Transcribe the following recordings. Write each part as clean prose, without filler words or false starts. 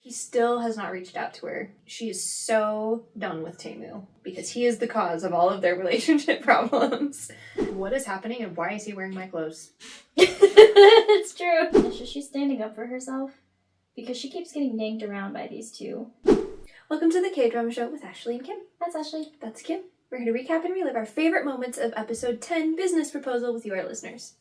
He still has not reached out to her. She is so done with TaeMoo because he is the cause of all of their relationship problems. What is happening and why is he wearing my clothes? It's true. She's standing up for herself because she keeps getting yanked around by these two. Welcome to the KDrama Show with Ashley and Kim. That's Ashley. That's Kim. We're here to recap and relive our favorite moments of episode 10, Business Proposal, with you, our listeners.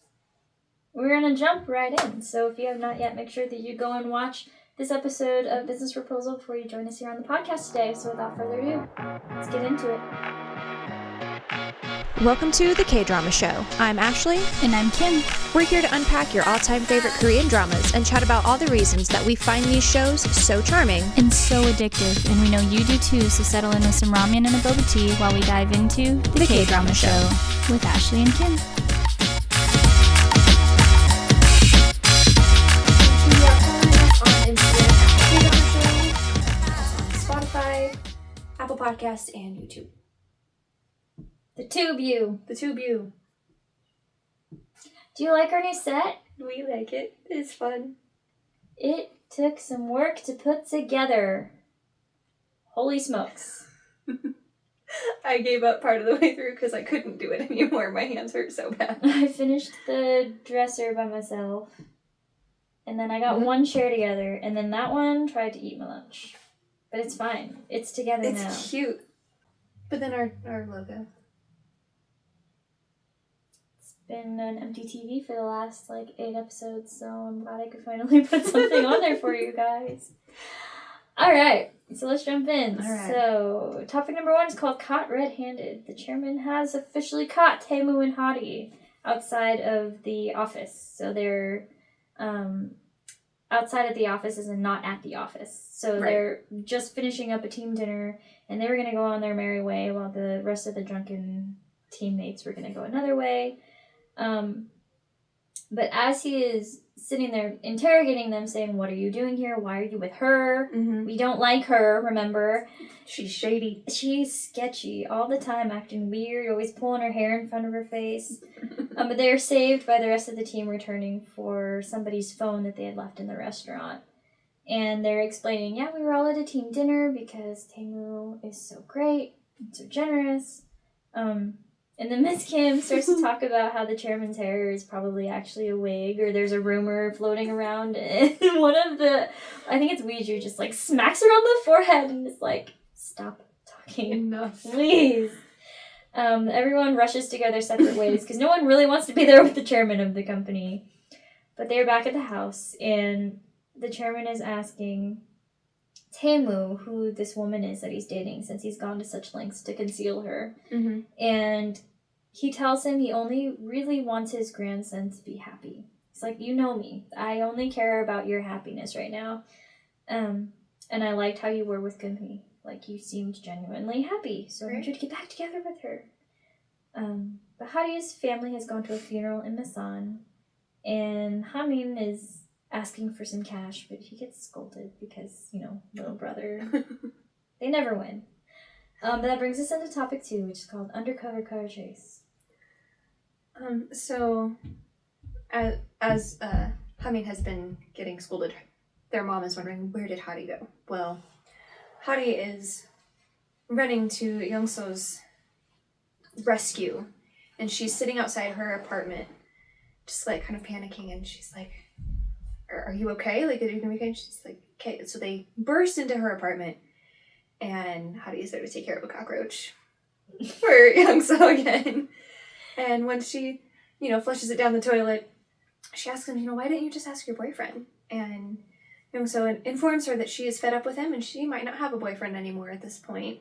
We're going to jump right in. So if you have not yet, make sure that you go and watch this episode of Business Proposal before you join us here on the podcast today. So without further ado, let's get into it. Welcome to the KDrama Show. I'm Ashley. And I'm Kim. We're here to unpack your all-time favorite Korean dramas and chat about all the reasons that we find these shows so charming. And so addictive. And we know you do too, so settle in with some ramen and a boba tea while we dive into the KDrama Show with Ashley and Kim. Spotify, Apple Podcasts, and YouTube. The tube you. The tube you. Do you like our new set? We like it. It's fun. It took some work to put together. Holy smokes. I gave up part of the way through because I couldn't do it anymore. My hands hurt so bad. I finished the dresser by myself. And then I got one chair together. And then that one tried to eat my lunch. But it's fine. It's together now. It's cute. But then our logo. It's been an empty TV for the last 8 episodes, so I'm glad I could finally put something on there for you guys. Alright, so let's jump in. All right. So, topic number 1 is called Caught Red-Handed. The chairman has officially caught TaeMoo and Hottie outside of the office. So they're outside of the office as in not at the office. So Right. They're just finishing up a team dinner, and they were going to go on their merry way while the rest of the drunken teammates were going to go another way. But as he is sitting there interrogating them, saying, "What are you doing here? Why are you with her? Mm-hmm. We don't like her, remember? She's shady. She's sketchy all the time, acting weird, always pulling her hair in front of her face." But they are saved by the rest of the team returning for somebody's phone that they had left in the restaurant. And they're explaining, yeah, we were all at a team dinner because TaeMoo is so great and so generous. And then Miss Kim starts to talk about how the chairman's hair is probably actually a wig, or there's a rumor floating around. And one of the, I think it's Ouija, just smacks her on the forehead and is like, "Stop talking. Enough. Please." Everyone rushes to go their separate ways because no one really wants to be there with the chairman of the company. But they're back at the house, and the chairman is asking TaeMoo who this woman is that he's dating, since he's gone to such lengths to conceal her. Mm-hmm. And he tells him he only really wants his grandson to be happy. He's like, "You know me. I only care about your happiness right now. And I liked how you were with Gunhee. You seemed genuinely happy, so I want you to get back together with her." But Hadi's family has gone to a funeral in Masan, and Hamin is asking for some cash, but he gets scolded because, little brother. They never win. But that brings us into topic 2, which is called Undercover Car Chase. So, as Hamin has been getting scolded, their mom is wondering, where did Hadi go? Well, Hadi is running to Youngso's rescue, and she's sitting outside her apartment, just kind of panicking, and she's like, Are you okay? Are you gonna be okay? And she's like, okay. So they burst into her apartment, and Hadi is there to take care of a cockroach for Youngso again. And when she, flushes it down the toilet, she asks him, why didn't you just ask your boyfriend? And Youngso informs her that she is fed up with him and she might not have a boyfriend anymore at this point.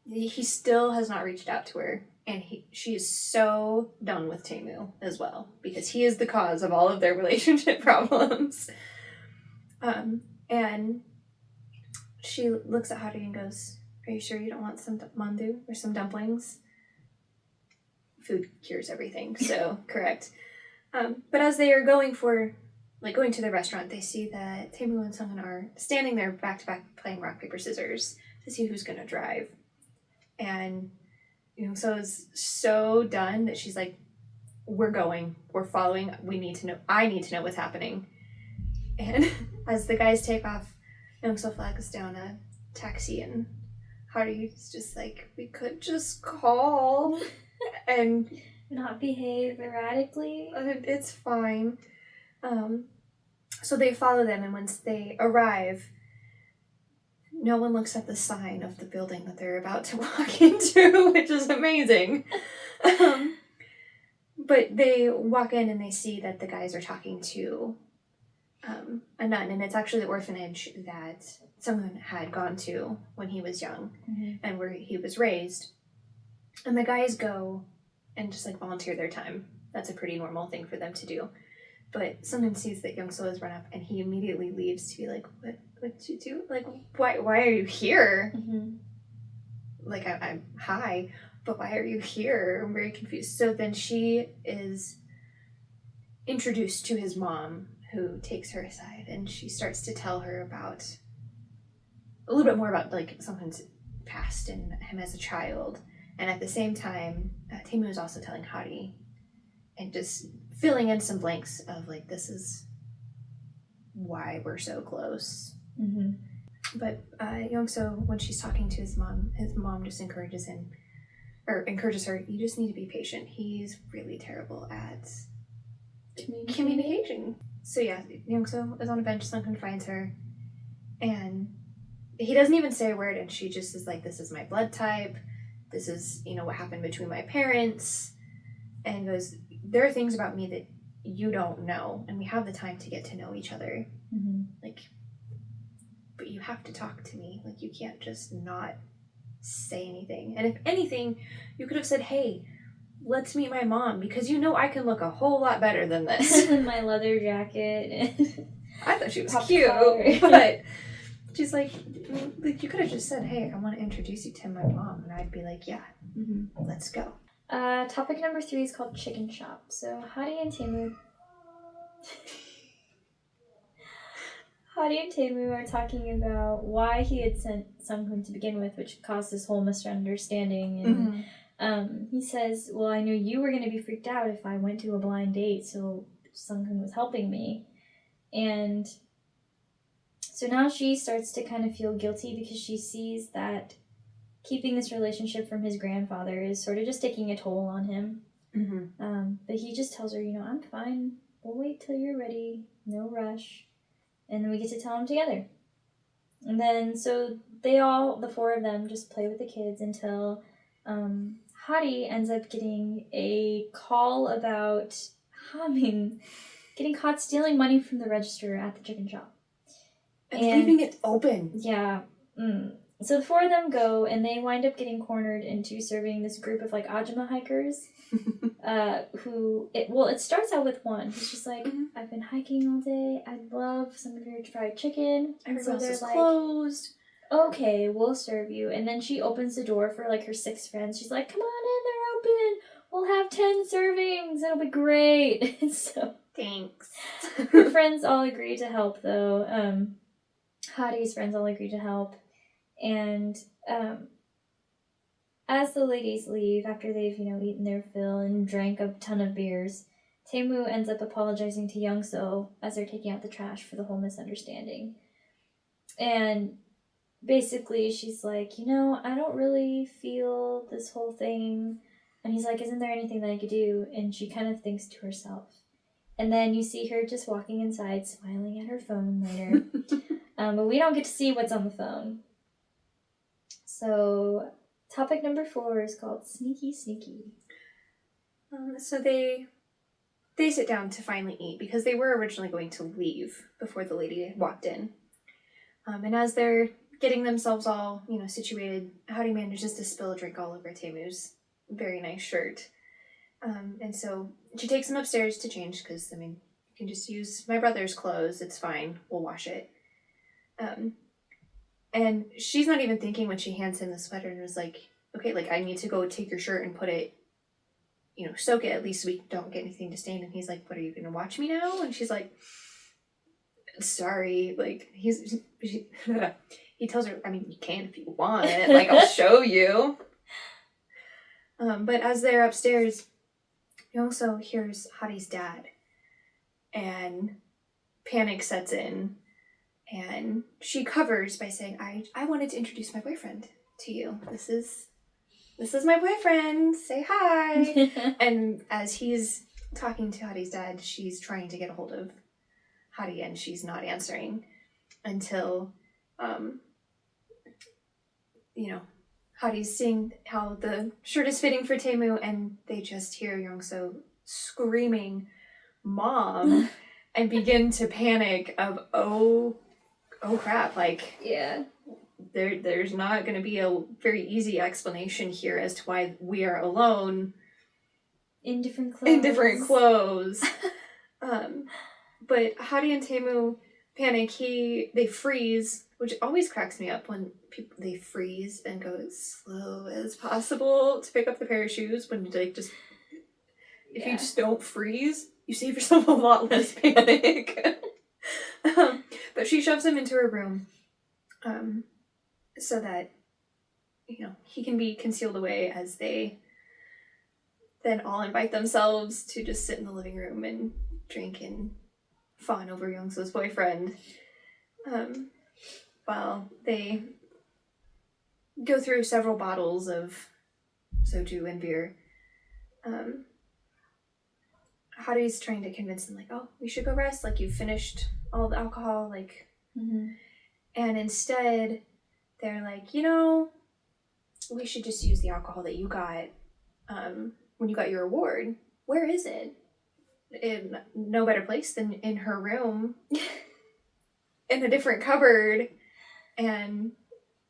He still has not reached out to her, and she is so done with TaeMoo as well because he is the cause of all of their relationship problems. And she looks at Hadi and goes, "Are you sure you don't want some mandu or some dumplings?" Food cures everything, so correct. But as they are going to the restaurant, they see that TaeMoo and Sungin are standing there back to back playing rock, paper, scissors to see who's going to drive. And So is so done that she's like, we're going, we're following, I need to know what's happening. And as the guys take off, Youngso flags down a taxi, and Hari's just like, we could just call and not behave erratically. It's fine. So they follow them, and once they arrive, no one looks at the sign of the building that they're about to walk into, which is amazing. But they walk in and they see that the guys are talking to a nun, and it's actually the orphanage that someone had gone to when he was young, and where he was raised. And the guys go and just like volunteer their time. That's a pretty normal thing for them to do. But someone sees that Youngso has run up, and he immediately leaves to be like, what'd you do? Like, why are you here? Like, I'm hi, but why are you here? I'm very confused. So then she is introduced to his mom, who takes her aside, and she starts to tell her about a little bit more about like someone's past and him as a child. And at the same time, TaeMoo is also telling Hari and just filling in some blanks of like, this is why we're so close. But Youngso, when she's talking to his mom just encourages her, you just need to be patient. He's really terrible at communication. So yeah, Youngso is on a bench, Sunken finds her, and he doesn't even say a word, and she just is like, this is my blood type, this is, what happened between my parents, and goes, there are things about me that you don't know, and we have the time to get to know each other. Like, but you have to talk to me. Like, you can't just not say anything. And if anything, you could have said, hey, let's meet my mom, because I can look a whole lot better than this. My leather jacket. I thought she was cute, but she's like, you could have just said, hey, I want to introduce you to my mom, and I'd be like, yeah, let's go. Topic number 3 is called Chicken Shop. So Hadi and TaeMoo are talking about why he had sent Sunghoon to begin with, which caused this whole misunderstanding. And he says, well, I knew you were going to be freaked out if I went to a blind date, so Sunghoon was helping me. And so now she starts to kind of feel guilty because she sees that keeping this relationship from his grandfather is sort of just taking a toll on him. But he just tells her, I'm fine. We'll wait till you're ready. No rush. And then we get to tell him together. And then, so the 4 of them just play with the kids until Hadi ends up getting a call about getting caught stealing money from the register at the chicken shop. And leaving it open. Yeah. So the 4 of them go, and they wind up getting cornered into serving this group of, like, Ajima hikers, it starts out with one who's just like, I've been hiking all day, I'd love some of your fried chicken. Everything else is closed. Okay, we'll serve you. And then she opens the door for, like, her 6 friends. She's like, come on in, they're open. We'll have 10 servings. It'll be great. So thanks. Her friends all agree to help, though. Hadi's friends all agree to help. And as the ladies leave, after they've, eaten their fill and drank a ton of beers, TaeMoo ends up apologizing to Youngso as they're taking out the trash for the whole misunderstanding. And basically she's like, I don't really feel this whole thing. And he's like, isn't there anything that I could do? And she kind of thinks to herself. And then you see her just walking inside, smiling at her phone later. But we don't get to see what's on the phone. So, topic number 4 is called Sneaky Sneaky. So they sit down to finally eat, because they were originally going to leave before the lady walked in. And as they're getting themselves all, situated, Howdy manages to spill a drink all over TaeMoo's very nice shirt. And so she takes him upstairs to change, because, you can just use my brother's clothes. It's fine. We'll wash it. And she's not even thinking when she hands him the sweater and was like, okay, like, I need to go take your shirt and put it, soak it, at least so we don't get anything to stain. And he's like, what, are you going to watch me now? And she's like, sorry. Like, he tells her, you can if you want. Like, I'll show you. But as they're upstairs, Youngso hears Hadi's dad. And panic sets in, and she covers by saying, I wanted to introduce my boyfriend to you. This is my boyfriend. Say hi. And as he's talking to Hadi's dad, she's trying to get a hold of Hadi, and she's not answering until, Hadi's seeing how the shirt is fitting for TaeMoo, and they just hear Youngso screaming, "Mom," and begin to panic of, oh crap, like, yeah. There's not going to be a very easy explanation here as to why we are alone in different clothes. But Hadi and TaeMoo panic. They freeze, which always cracks me up when they freeze and go as slow as possible to pick up the pair of shoes. When if you just don't freeze, you save yourself a lot less panic. But she shoves him into her room, so that he can be concealed away, as they then all invite themselves to just sit in the living room and drink and fawn over Youngso's boyfriend, while they go through several bottles of soju and beer. Hadi's trying to convince them, like, oh, we should go rest, like, you've finished all the alcohol, like, and instead they're like, we should just use the alcohol that you got when you got your award. Where is it? In no better place than in her room, in a different cupboard. And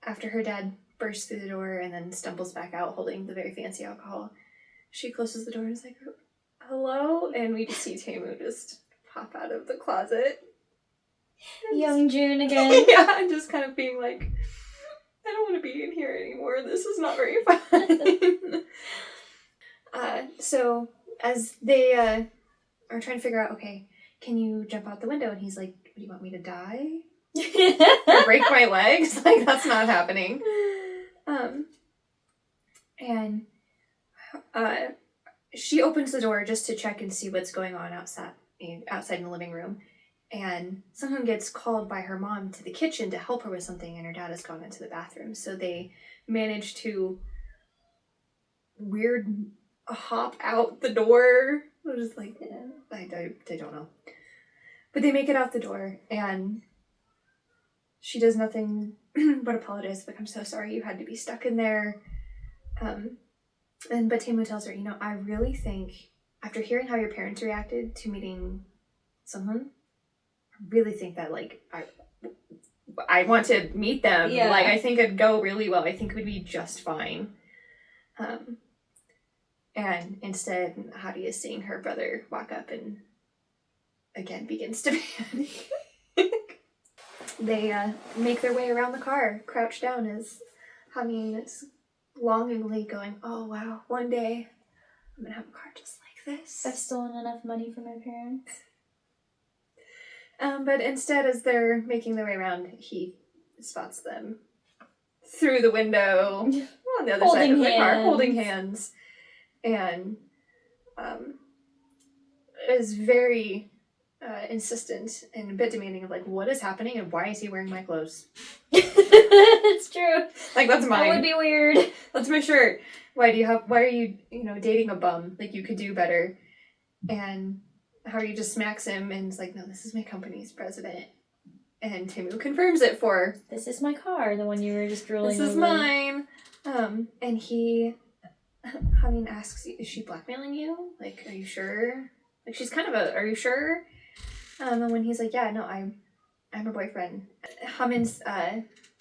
after her dad bursts through the door and then stumbles back out holding the very fancy alcohol, she closes the door and is like, hello? And we just see TaeMoo just pop out of the closet. Young June again. Yeah, and just kind of being like, I don't want to be in here anymore. This is not very fun. So as they are trying to figure out, okay, can you jump out the window? And he's like, do you want me to die? Or break my legs? Like, that's not happening. And she opens the door just to check and see what's going on outside in the living room. And someone gets called by her mom to the kitchen to help her with something, and her dad has gone into the bathroom. So they manage to weird hop out the door. I'm just like, I don't know. But they make it out the door, and she does nothing but apologize. Like, I'm so sorry you had to be stuck in there. But TaeMoo tells her, I really think, after hearing how your parents reacted to meeting someone, I really think that, like, I want to meet them. Yeah. Like, I think it'd go really well. I think we'd be just fine. And instead, Hadi is seeing her brother walk up and again begins to panic. They make their way around the car, crouched down, as Hameen is longingly going, oh wow, one day I'm gonna have a car just like this. I've stolen enough money from my parents. But instead, as they're making their way around, he spots them through the window on the other side of the car, holding hands, and is very insistent and a bit demanding of, like, what is happening and why is he wearing my clothes? It's true. Like, that's mine. That would be weird. That's my shirt. Why are you dating a bum? Like, you could do better. And Hadi just smacks him and is like, no, this is my company's president. And TaeMoo confirms it for her. This is my car, the one you were just drooling over. This is mine. And he, asks, is she blackmailing you? Like, are you sure? Like, she's kind of are you sure? And when he's like, yeah, no, I'm her boyfriend. Hamin's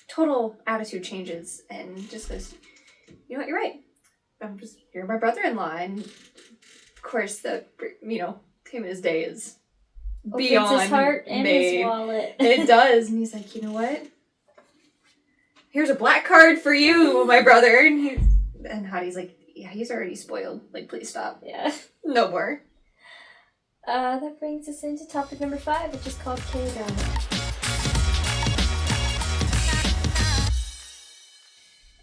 total attitude changes and just goes, you know what, you're right. You're my brother-in-law. And of course, TaeMoo's day is beyond opens his heart and made. his wallet. It does. And he's like, you know what? Here's a black card for you, my brother. And Hadi's like, yeah, he's already spoiled. Like, please stop. Yeah. No more. That brings us into topic number 5, which is called KDrama.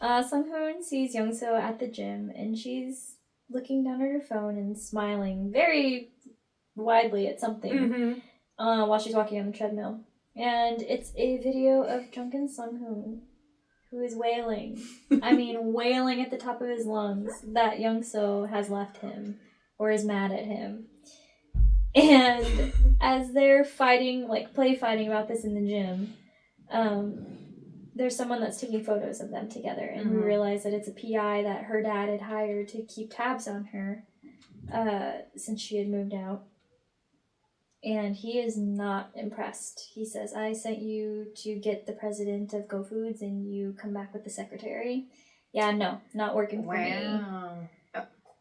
Sunghoon sees Youngso at the gym, and she's looking down at her phone and smiling very widely at something. Mm-hmm. while she's walking on the treadmill. And it's a video of drunken Sung-hoon, who is wailing. I mean, wailing at the top of his lungs that Young-so has left him or is mad at him. And as they're fighting, like play fighting about this in the gym, there's someone that's taking photos of them together, and we realize that it's a PI that her dad had hired to keep tabs on her since she had moved out. And he is not impressed. He says, I sent you to get the president of Go Foods and you come back with the secretary. Yeah, no, not working for me. Wow.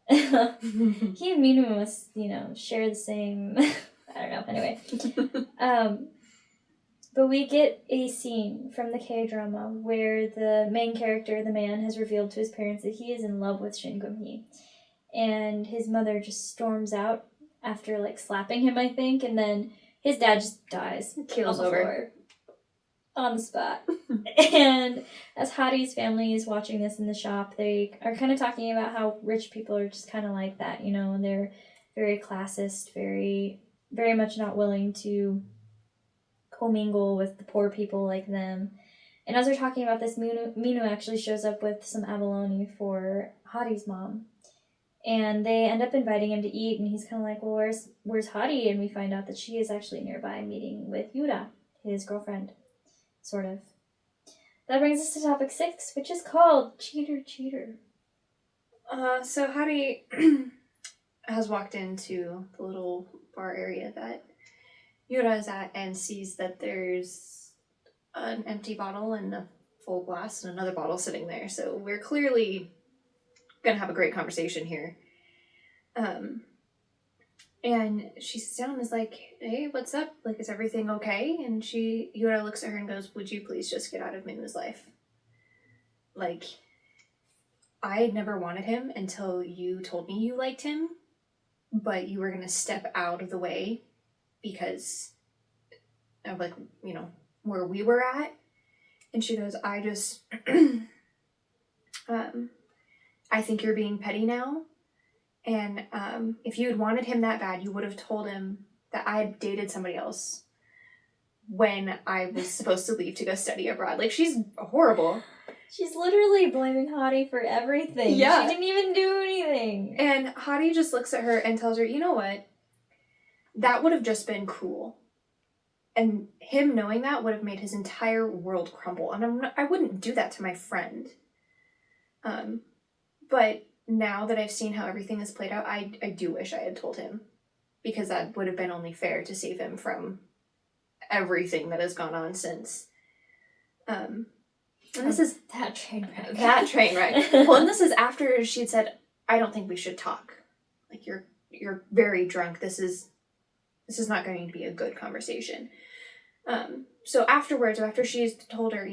He and Minu must, share the same... I don't know, anyway. But we get a scene from the K-drama where the main character, the man, has revealed to his parents that he is in love with Shin Gum-hee. And his mother just storms out after, slapping him, I think, and then his dad just dies. Keels on the over. floor. On the spot. And as Hadi's family is watching this in the shop, they are kind of talking about how rich people are just kind of like that, and they're very classist, very, very much not willing to commingle with the poor people like them. And as they're talking about this, Minu actually shows up with some abalone for Hadi's mom. And they end up inviting him to eat, and he's kind of like, well, where's Hadi? And we find out that she is actually nearby meeting with Yura, his girlfriend, sort of. That brings us to topic 6, which is called Cheater Cheater. So Hadi has walked into the little bar area that Yura is at and sees that there's an empty bottle and a full glass and another bottle sitting there. So we're clearly gonna have a great conversation here. And she sits down and is like, hey, what's up? Is everything okay? And Yura looks at her and goes, would you please just get out of Minu's life? I had never wanted him until you told me you liked him, but you were gonna step out of the way because of where we were at. And she goes, I just I think you're being petty now, and if you had wanted him that bad, you would have told him that I had dated somebody else when I was supposed to leave to go study abroad. She's horrible. She's literally blaming Hadi for everything. Yeah. She didn't even do anything. And Hadi just looks at her and tells her, you know what? That would have just been cruel. And him knowing that would have made his entire world crumble. And I wouldn't do that to my friend. But now that I've seen how everything has played out, I do wish I had told him. Because that would have been only fair to save him from everything that has gone on since. And this is... That train wreck. That train wreck. Well, and this is after she'd said, I don't think we should talk. You're very drunk. This is not going to be a good conversation. So afterwards, after she's told her,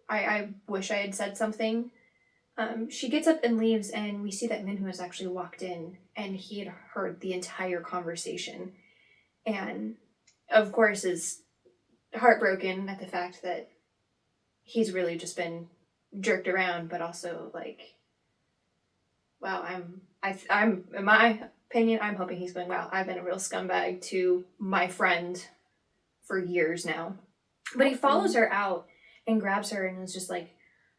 I wish I had said something, she gets up and leaves, and we see that Minhoo has actually walked in, and he had heard the entire conversation, and of course is heartbroken at the fact that he's really just been jerked around, but also wow, I'm in my opinion, I'm hoping he's going, wow, I've been a real scumbag to my friend for years now. But he follows her out and grabs her and is just like,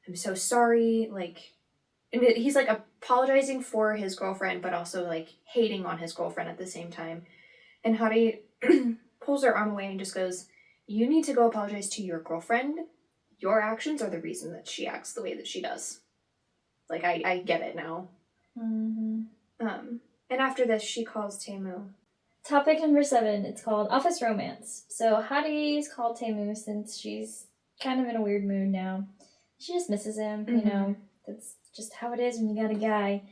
I'm so sorry, and he's apologizing for his girlfriend, but also hating on his girlfriend at the same time. And Hadi pulls her arm away and just goes, you need to go apologize to your girlfriend. Your actions are the reason that she acts the way that she does. I get it now. Mm-hmm. And after this, she calls TaeMoo. Topic number 7, it's called Office Romance. So Hadi's called TaeMoo since she's kind of in a weird mood now. She just misses him, That's just how it is when you got a guy.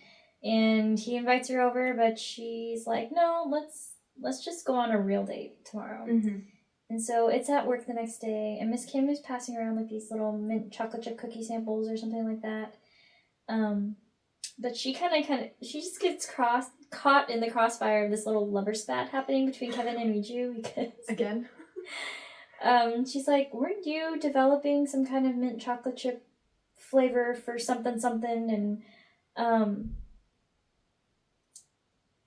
And he invites her over, but she's like, no, let's just go on a real date tomorrow. Mm-hmm. And so it's at work the next day, and Miss Kim is passing around these little mint chocolate chip cookie samples or something like that. But she she just gets caught in the crossfire of this little lover spat happening between Kevin and Miju because... Again? She's like, weren't you developing some kind of mint chocolate chip flavor for something? And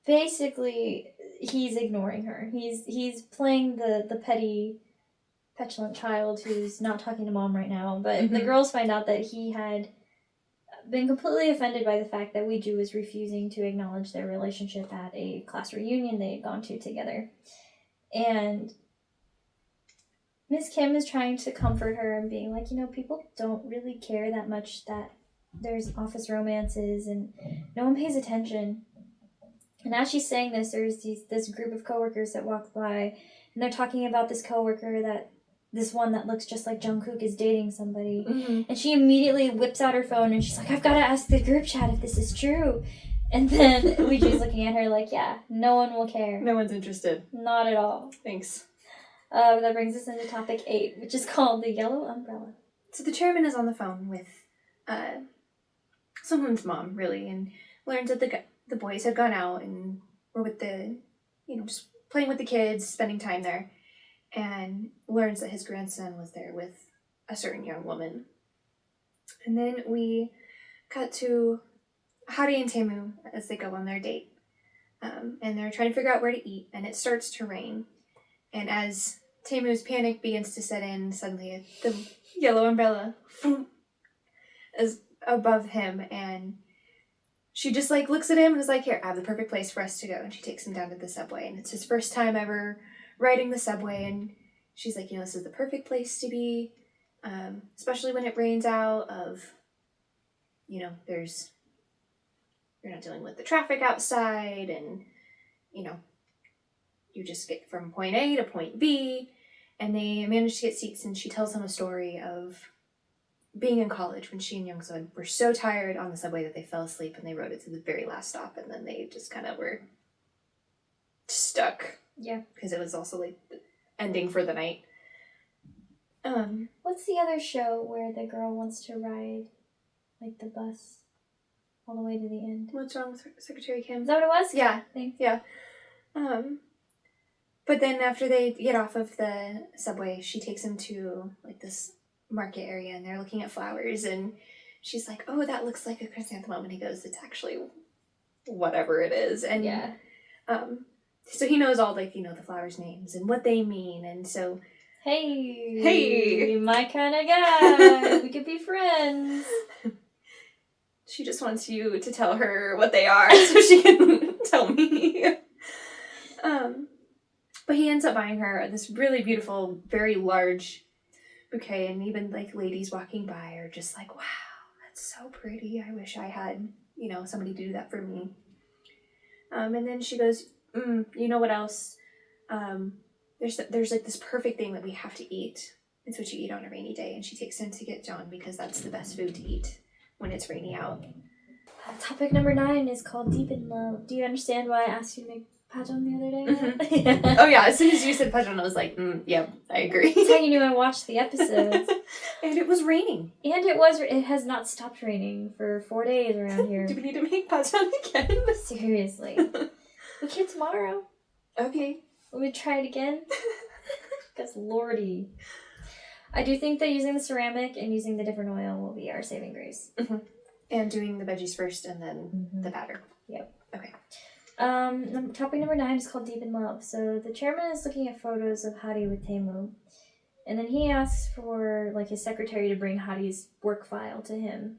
basically, he's ignoring her. He's playing the petty, petulant child who's not talking to mom right now. But the girls find out that he had been completely offended by the fact that Weiju was refusing to acknowledge their relationship at a class reunion they had gone to together. And Miss Kim is trying to comfort her and being like, people don't really care that much that there's office romances and no one pays attention. And as she's saying this, there's this group of coworkers that walk by, and they're talking about this coworker this one that looks just like Jungkook is dating somebody. And she immediately whips out her phone and she's like, I've got to ask the group chat if this is true. And then Weeju's looking at her like, yeah, no one will care. No one's interested. Not at all. Thanks. That brings us into topic 8, which is called the Yellow Umbrella. So the chairman is on the phone with someone's mom, really, and learns that the boys had gone out and were with the, just playing with the kids, spending time there, and learns that his grandson was there with a certain young woman. And then we cut to Hari and TaeMoo as they go on their date. And they're trying to figure out where to eat, and it starts to rain. And as TaeMoo's panic begins to set in, suddenly the yellow umbrella is above him, and she just looks at him and is like, here, I have the perfect place for us to go. And she takes him down to the subway, and it's his first time ever riding the subway, and she's like, this is the perfect place to be, especially when it rains out you're not dealing with the traffic outside, and you just get from point A to point B, and they manage to get seats, and she tells him a story of being in college when she and Youngsun were so tired on the subway that they fell asleep, and they rode it to the very last stop, and then they just kind of were stuck. Yeah. Because it was also the ending for the night. What's the other show where the girl wants to ride the bus all the way to the end? What's wrong with Secretary Kim? Is that what it was? Yeah. Thanks. Yeah. But then after they get off of the subway, she takes him to this market area, and they're looking at flowers, and she's like, oh, that looks like a chrysanthemum, and he goes, it's actually whatever it is. And yeah. So he knows all the flowers' names and what they mean, and so hey, my kind of guy, we could be friends. She just wants you to tell her what they are so she can tell me. But he ends up buying her this really beautiful, very large bouquet, and even ladies walking by are just like, wow, that's so pretty. I wish I had, somebody do that for me. And then she goes, you know what else? There's this perfect thing that we have to eat. It's what you eat on a rainy day. And she takes him to get John because that's the best food to eat when it's rainy out. Topic number 9 is called Deep in Love. Do you understand why I asked you to make Pajon the other day? Mm-hmm. Oh yeah, as soon as you said Pajon, I was like, yeah, I agree. That's how you knew I watched the episodes. And it was raining. And it has not stopped raining for 4 days around here. Do we need to make Pajon again? Seriously. We can tomorrow. Okay. We try it again. Because lordy. I do think that using the ceramic and using the different oil will be our saving grace. Mm-hmm. And doing the veggies first and then the batter. Yep. Okay. Topic number 9 is called Deep in Love. So the chairman is looking at photos of Hari with TaeMoo. And then he asks for his secretary to bring Hari's work file to him.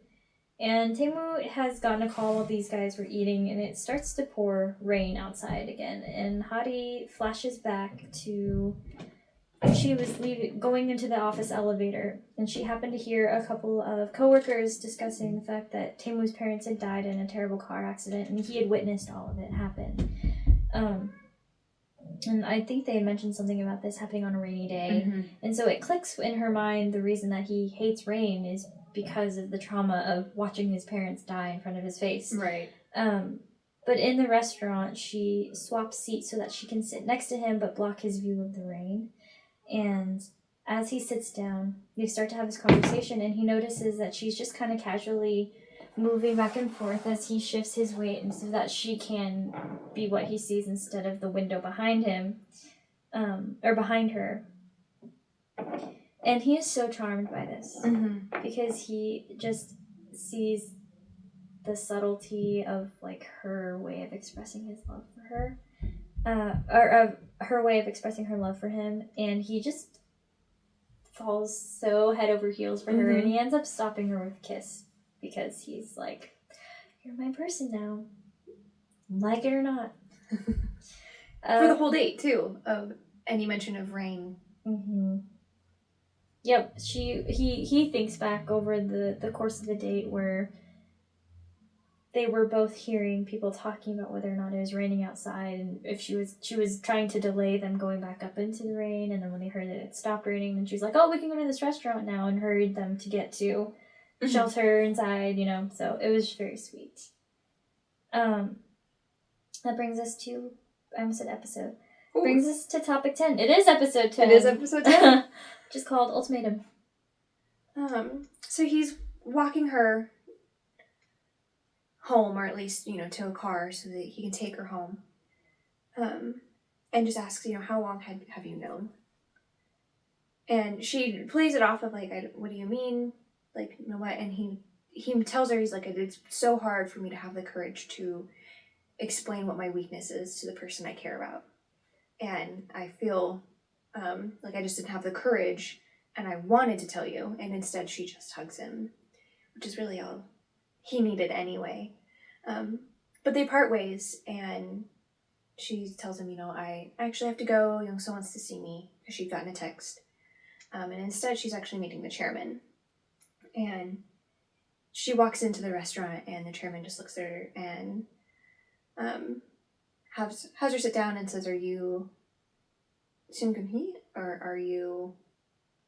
And TaeMoo has gotten a call while these guys were eating, and it starts to pour rain outside again. And Hari flashes back to she was going into the office elevator, and she happened to hear a couple of coworkers discussing the fact that TaeMoo's parents had died in a terrible car accident, and he had witnessed all of it happen. And I think they had mentioned something about this happening on a rainy day. Mm-hmm. And so it clicks in her mind the reason that he hates rain is because of the trauma of watching his parents die in front of his face. Right. But in the restaurant, she swaps seats so that she can sit next to him but block his view of the rain. And as he sits down, they start to have this conversation, and he notices that she's just kind of casually moving back and forth as he shifts his weight, and so that she can be what he sees instead of the window behind him, or behind her. And he is so charmed by this, because he just sees the subtlety of her way of expressing his love for her. or her way of expressing her love for him, and he just falls so head over heels for her, and he ends up stopping her with a kiss because he's like, "You're my person now, like it or not." For the whole date too, of any mention of rain. Mm-hmm. Yep, he thinks back over the course of the date where they were both hearing people talking about whether or not it was raining outside, and if she was trying to delay them going back up into the rain, and then when they heard that it stopped raining, then she was like, "Oh, we can go to this restaurant now," and hurried them to get to shelter inside, so it was very sweet. That brings us to, I almost said episode. Ooh. Brings us to topic 10. It is episode 10. It is episode 10. Just called Ultimatum. So he's walking her home, or at least, to a car so that he can take her home. And just asks, how long have you known? And she plays it off of like, what do you mean? Like, what? And he tells her, he's like, it's so hard for me to have the courage to explain what my weakness is to the person I care about. And I feel like I just didn't have the courage, and I wanted to tell you, and instead she just hugs him, which is really all he needed anyway. But they part ways, and she tells him, I actually have to go. Youngso wants to see me, because she'd gotten a text. And instead she's actually meeting the chairman. And she walks into the restaurant, and the chairman just looks at her and has her sit down and says, "Are you Seung-Gun-hee? Or are you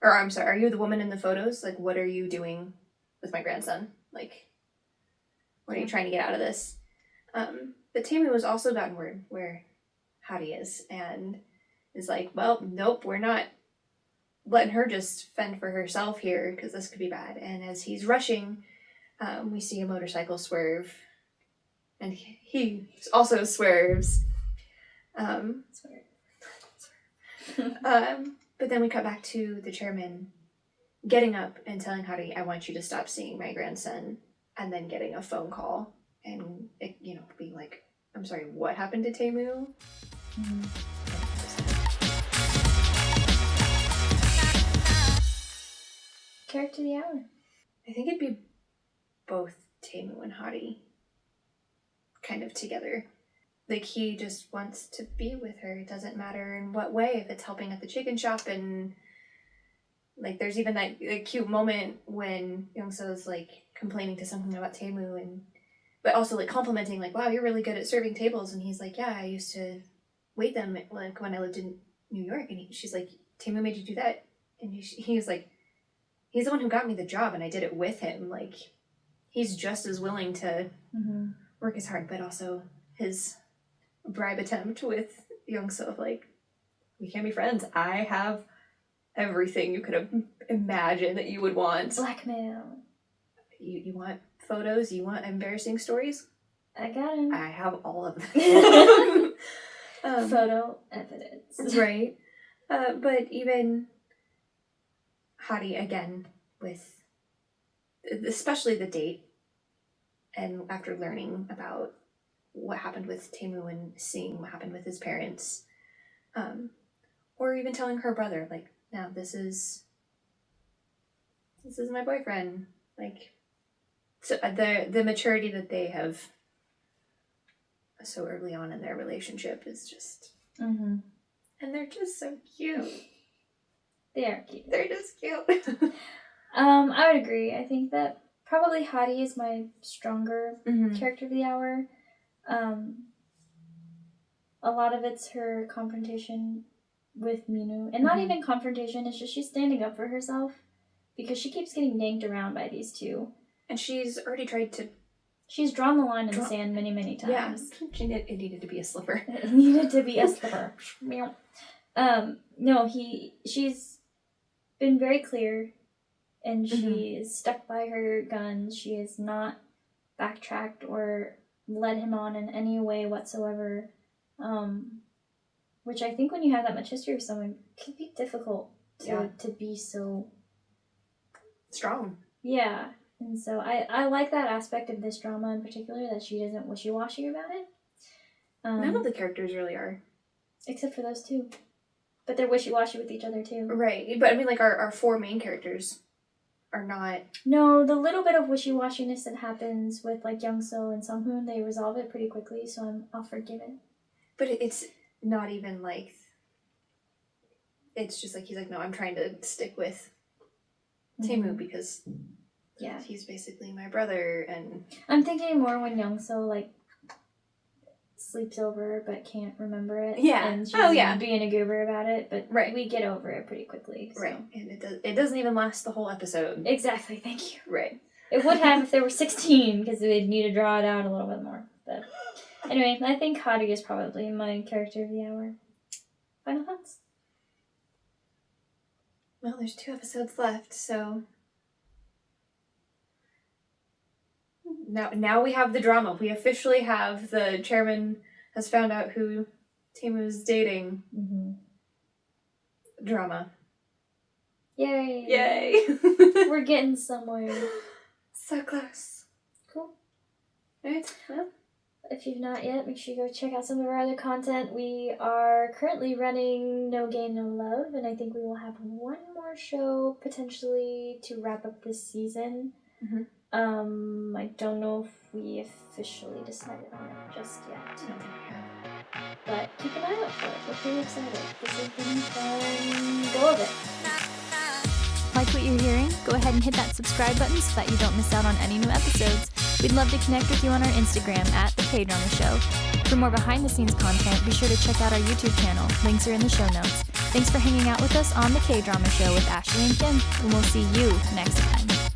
the woman in the photos? Like, what are you doing with my grandson? Like, what are you trying to get out of this?" But TaeMoo has also gotten word where Hadi is, and is like, "Well, nope, we're not letting her just fend for herself here, because this could be bad." And as he's rushing, we see a motorcycle swerve, and he also swerves. But then we cut back to the chairman getting up and telling Hadi, "I want you to stop seeing my grandson," and then getting a phone call and it, being like, "I'm sorry, what happened to TaeMoo?" Character of the hour. I think it'd be both TaeMoo and Hadi kind of together. Like, he just wants to be with her. It doesn't matter in what way, if it's helping at the chicken shop, and like there's even that cute moment when Youngso's like complaining to something about TaeMoo, but also like complimenting, like, "Wow, you're really good at serving tables." And he's like, "Yeah, I used to wait them like when I lived in New York." And she's like, "TaeMoo made you do that?" And he's like, "He's the one who got me the job, and I did it with him." Like, he's just as willing to work as hard, but also his bribe attempt with Youngso, like, "We can't be friends. I have everything you could have imagined that you would want." Blackmail. You want photos? You want embarrassing stories? I got him. I have all of them. Photo evidence. Right. But even Hadi, again, with especially the date, and after learning about what happened with TaeMoo and seeing what happened with his parents, or even telling her brother, like, "Now this is my boyfriend." Like, so the maturity that they have so early on in their relationship is just, and they're just so cute. They are cute. They're just cute. I would agree. I think that probably Hadi is my stronger character of the hour. A lot of it's her confrontation with Minu. And not even confrontation, it's just she's standing up for herself. Because she keeps getting yanked around by these two. And she's already tried to... She's drawn the line in the sand many, many times. Yeah, it needed to be a slipper. It needed to be a slipper. No, she's been very clear. And she is stuck by her guns. She has not backtracked or led him on in any way whatsoever. Which I think when you have that much history with someone, it can be difficult to be so strong. Yeah. And so I like that aspect of this drama in particular, that she isn't wishy-washy about it. None of the characters really are. Except for those two. But they're wishy-washy with each other, too. Right. But I mean, like, our four main characters are not... No, the little bit of wishy-washiness that happens with, like, Young-so and Sung-hoon, they resolve it pretty quickly, so I'll forgive it. But it's not even, like... It's just like, he's like, no, I'm trying to stick with TaeMoo because he's basically my brother, and... I'm thinking more when Young-so, like, sleeps over but can't remember it. Yeah. And she's being a goober about it, but we get over it pretty quickly. So. Right. And it doesn't even last the whole episode. Exactly, thank you. Right. It would have if there were 16, because we'd need to draw it out a little bit more. But anyway, I think Hottie is probably my character of the hour. Final thoughts? Well, there's 2 episodes left, so... Now we have the drama. We officially have the chairman has found out who TaeMoo's dating. Drama. Yay. Yay. We're getting somewhere. So close. Cool. Alright, well. If you've not yet, make sure you go check out some of our other content. We are currently running No Gain, No Love, and I think we will have one more show potentially to wrap up this season. I don't know if we officially decided on it just yet. I don't think we have. But keep an eye out for it. We're pretty excited. This has been fun. Go of it. Like what you're hearing? Go ahead and hit that subscribe button so that you don't miss out on any new episodes. We'd love to connect with you on our Instagram at The KDrama Show. For more behind-the-scenes content, be sure to check out our YouTube channel. Links are in the show notes. Thanks for hanging out with us on The KDrama Show with Ashley and Kim, and we'll see you next time.